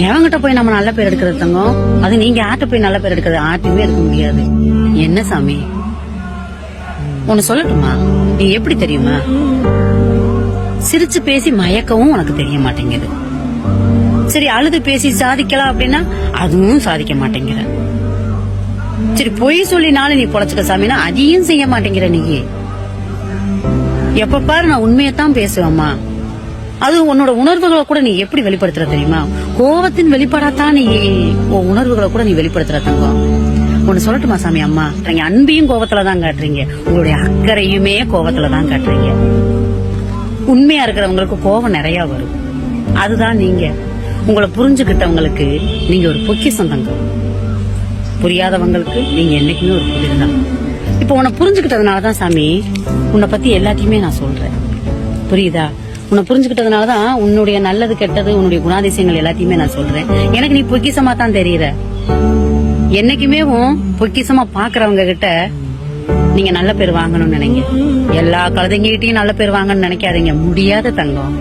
எவங்கிட்ட போய் நம்ம நல்ல பேர் எடுக்கிறது தங்கம்? அது நீங்க ஆட்ட போய் நல்ல பேர் எடுக்கிறது ஆட்டுமே இருக்க முடியாது. என்ன சாமி ஒன்னு சொல்லட்டுமா? நீ எப்படி தெரியுமா? சிரிச்சு பேசி மயக்கவும் உனக்கு தெரிய மாட்டேங்குது. சரி அழுது பேசி சாதிக்கலாம் அப்படின்னா அதுவும் சாதிக்க மாட்டேங்கிற. சரி பொய் சொல்லினாலும் நீ பொழைச்சுக்க சாமினா அதையும் செய்ய மாட்டேங்கிற. நீ எப்ப பாரு நான் உண்மையத்தான் பேசுவேம்மா. அது உன்னோட உணர்வுகளை கூட நீ எப்படி வெளிப்படுத்துற தெரியுமா? கோவத்தின் வெளிப்பாடாத்தான் நீ உன் உணர்வுகளை கூட நீ வெளிப்படுத்துற தங்கம். ஒன்னு சொல்லட்டுமா சாமி? அம்மா நீங்க அன்பையும் கோவத்துலதான் காட்டுறீங்க, உங்களுடைய அக்கறையுமே கோவத்துலதான் காட்டுறீங்க. உண்மையா இருக்கிறவங்களுக்கு கோவம் நிறைய வரும். அதுதான் நீங்க. உங்களை புரிஞ்சுக்கிட்டவங்களுக்கு நீங்க ஒரு பொக்கிஷம் தங்கம். புரியாதவங்களுக்கு நீங்க என்னைக்குமே ஒரு புதிர் தான். இப்ப உன்னை புரிஞ்சுக்கிட்டதுனாலதான் சாமி உன்னை பத்தி எல்லாத்தையுமே நான் சொல்றேன். புரியுதா? உன்னை புரிஞ்சுக்கிட்டதுனாலதான் உன்னுடைய நல்லது கெட்டது உன்னுடைய குணாதிசயங்கள் எல்லாத்தையுமே நான் சொல்றேன். எனக்கு நீ பொக்கிஷமா தான் தெரியுற. என்னைக்குமே பொக்கிஷமா பாக்குறவங்க கிட்ட நீங்க நல்ல பேர் வாங்கணும்னு நினைங்க. எல்லா கழுதைங்ககிட்டயும் நல்ல பேர் வாங்கணும்னு நினைக்காதீங்க. முடியாத தங்கம்.